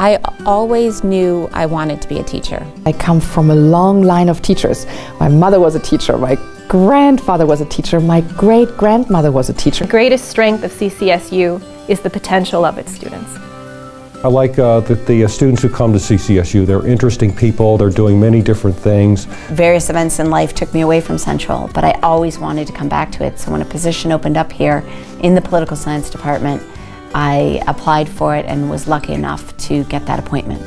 I always knew I wanted to be a teacher. I come from a long line of teachers. My mother was a teacher, my grandfather was a teacher, my great-grandmother was a teacher. The greatest strength of CCSU is the potential of its students. I like the students who come to CCSU. They're interesting people, they're doing many different things. Various events in life took me away from Central, but I always wanted to come back to it. So when a position opened up here in the political science department, I applied for it and was lucky enough to get that appointment.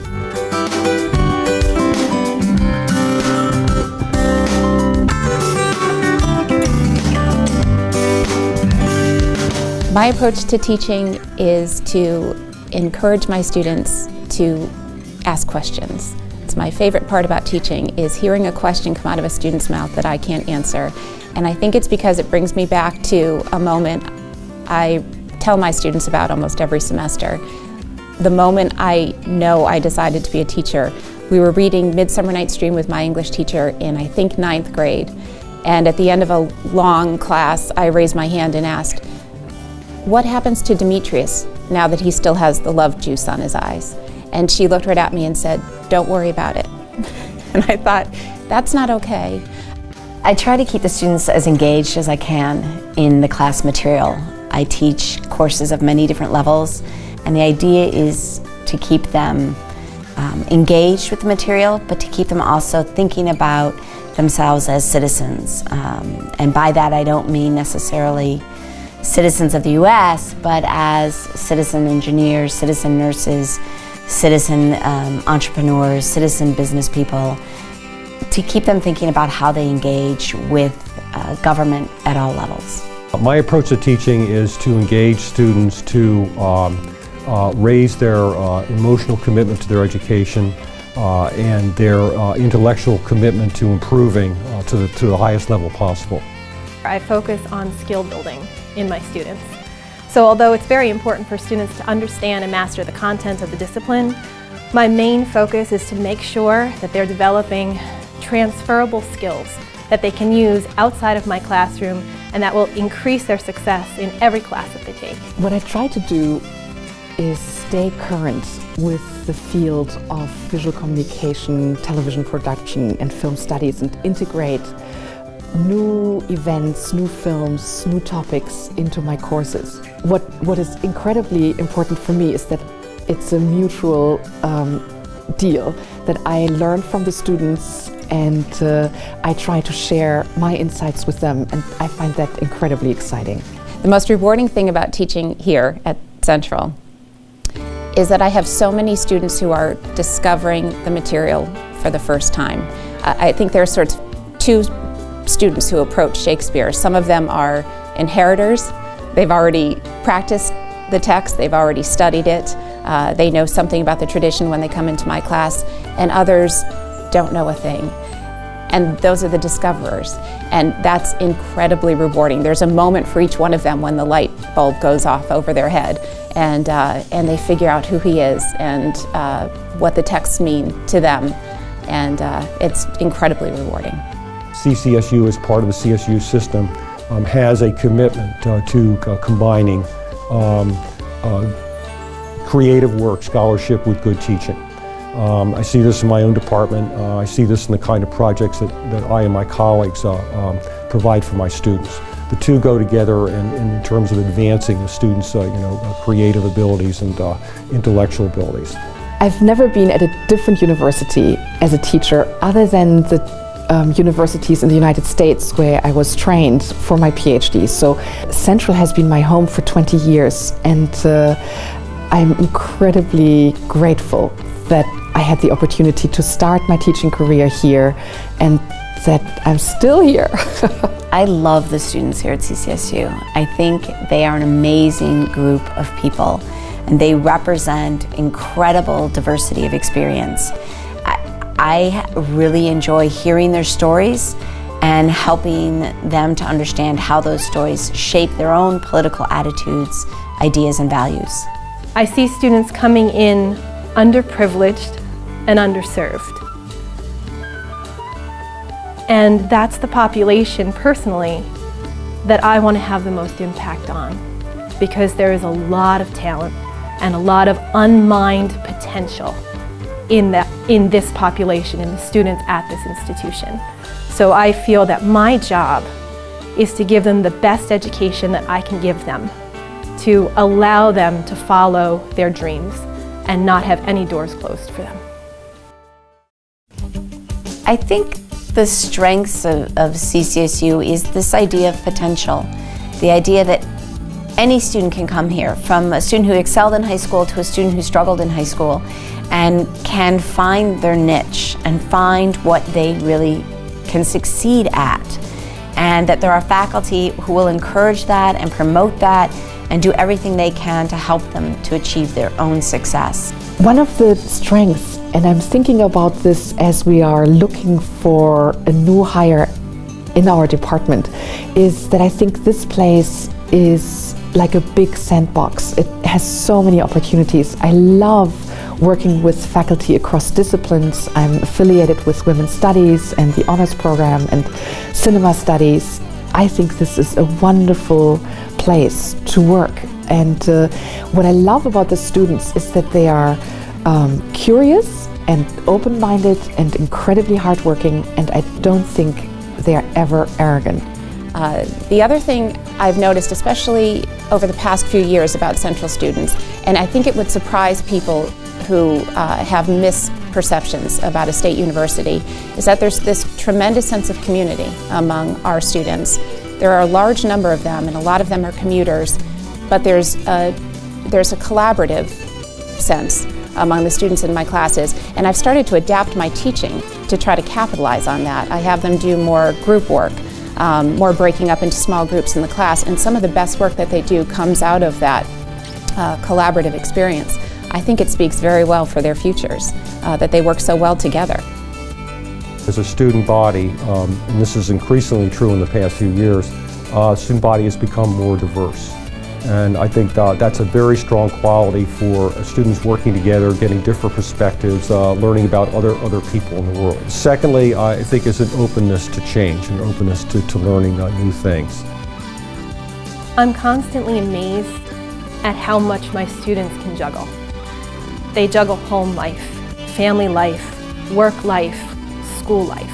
My approach to teaching is to encourage my students to ask questions. It's my favorite part about teaching is hearing a question come out of a student's mouth that I can't answer. And I think it's because it brings me back to a moment I tell my students about almost every semester. The moment I know I decided to be a teacher, we were reading Midsummer Night's Dream with my English teacher in, I think, 9th grade. And at the end of a long class, I raised my hand and asked, "What happens to Demetrius now that he still has the love juice on his eyes?" And she looked right at me and said, "Don't worry about it." And I thought, that's not okay. I try to keep the students as engaged as I can in the class material. I teach courses of many different levels, and the idea is to keep them engaged with the material, but to keep them also thinking about themselves as citizens. And by that I don't mean necessarily citizens of the US, but as citizen engineers, citizen nurses, citizen entrepreneurs, citizen business people, to keep them thinking about how they engage with government at all levels. My approach to teaching is to engage students to raise their emotional commitment to their education and their intellectual commitment to improving to the highest level possible. I focus on skill building in my students. So although it's very important for students to understand and master the content of the discipline, my main focus is to make sure that they're developing transferable skills that they can use outside of my classroom and that will increase their success in every class that they take. What I try to do is stay current with the field of visual communication, television production and film studies, and integrate new events, new films, new topics into my courses. What is incredibly important for me is that it's a mutual deal, that I learn from the students and I try to share my insights with them, and I find that incredibly exciting. The most rewarding thing about teaching here at Central is that I have so many students who are discovering the material for the first time. I think there are sort of two students who approach Shakespeare. Some of them are inheritors. They've already practiced the text, they've already studied it, they know something about the tradition when they come into my class, and others don't know a thing. And those are the discoverers, and that's incredibly rewarding. There's a moment for each one of them when the light bulb goes off over their head, and they figure out who he is and what the texts mean to them, and it's incredibly rewarding. CCSU, as part of the CSU system, has a commitment to combining creative work, scholarship, with good teaching. I see this in my own department. I see this in the kind of projects that I and my colleagues provide for my students. The two go together in terms of advancing the students' creative abilities and intellectual abilities. I've never been at a different university as a teacher other than the universities in the United States where I was trained for my PhD. So Central has been my home for 20 years, and I'm incredibly grateful that I had the opportunity to start my teaching career here and that I'm still here. I love the students here at CCSU. I think they are an amazing group of people, and they represent incredible diversity of experience. I really enjoy hearing their stories and helping them to understand how those stories shape their own political attitudes, ideas, and values. I see students coming in underprivileged and underserved. And that's the population, personally, that I want to have the most impact on, because there is a lot of talent and a lot of unmined potential potential in this population, in the students at this institution. So I feel that my job is to give them the best education that I can give them, to allow them to follow their dreams and not have any doors closed for them. I think the strengths of CCSU is this idea of potential, the idea that any student can come here, from a student who excelled in high school to a student who struggled in high school, and can find their niche and find what they really can succeed at. And that there are faculty who will encourage that and promote that and do everything they can to help them to achieve their own success. One of the strengths, and I'm thinking about this as we are looking for a new hire in our department, is that I think this place is like a big sandbox. It has so many opportunities. I love working with faculty across disciplines. I'm affiliated with Women's Studies and the Honors Program and Cinema Studies. I think this is a wonderful place to work. And what I love about the students is that they are curious and open-minded and incredibly hardworking, and I don't think they are ever arrogant. The other thing I've noticed, especially over the past few years about Central students, and I think it would surprise people who have misperceptions about a state university, is that there's this tremendous sense of community among our students. There are a large number of them, and a lot of them are commuters, but there's a collaborative sense among the students in my classes, and I've started to adapt my teaching to try to capitalize on that. I have them do more group work, more breaking up into small groups in the class, and some of the best work that they do comes out of that collaborative experience. I think it speaks very well for their futures, that they work so well together. As a student body, and this is increasingly true in the past few years, student body has become more diverse. And I think that's a very strong quality for students working together, getting different perspectives, learning about other people in the world. Secondly, I think is an openness to change, an openness to learning new things. I'm constantly amazed at how much my students can juggle. They juggle home life, family life, work life, school life,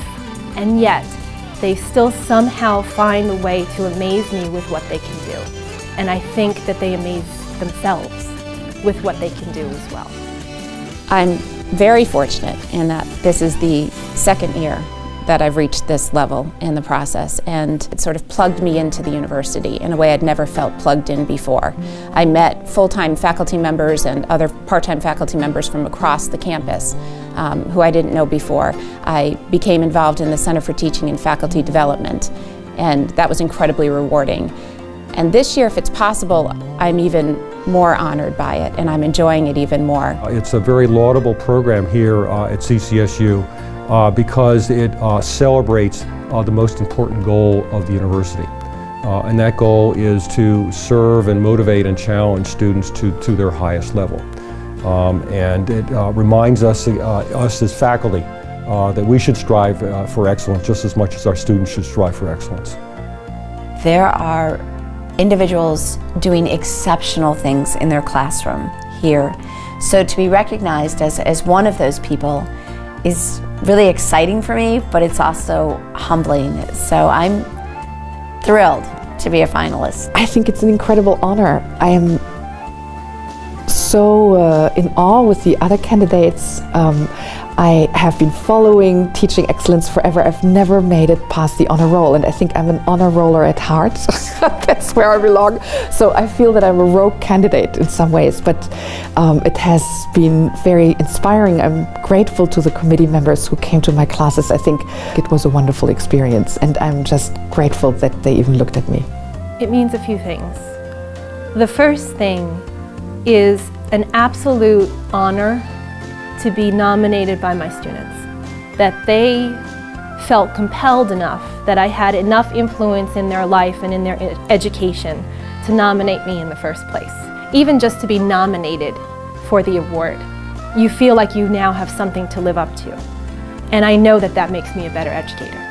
and yet they still somehow find a way to amaze me with what they can do. And I think that they amaze themselves with what they can do as well. I'm very fortunate in that this is the second year that I've reached this level in the process, and it sort of plugged me into the university in a way I'd never felt plugged in before. I met full-time faculty members and other part-time faculty members from across the campus who I didn't know before. I became involved in the Center for Teaching and Faculty Development, and that was incredibly rewarding. And this year, if it's possible, I'm even more honored by it, and I'm enjoying it even more. It's a very laudable program here at CCSU because it celebrates the most important goal of the university. And that goal is to serve and motivate and challenge students to their highest level. And it reminds us as faculty that we should strive for excellence just as much as our students should strive for excellence. There are individuals doing exceptional things in their classroom here. So to be recognized as one of those people is really exciting for me, but it's also humbling. So I'm thrilled to be a finalist. I think it's an incredible honor. I am so in awe with the other candidates. I have been following teaching excellence forever. I've never made it past the honor roll, and I think I'm an honor roller at heart. That's where I belong. So I feel that I'm a rogue candidate in some ways, but it has been very inspiring. I'm grateful to the committee members who came to my classes. I think it was a wonderful experience, and I'm just grateful that they even looked at me. It means a few things. The first thing is an absolute honor to be nominated by my students, that they felt compelled enough, that I had enough influence in their life and in their education to nominate me in the first place. Even just to be nominated for the award, you feel like you now have something to live up to. And I know that that makes me a better educator.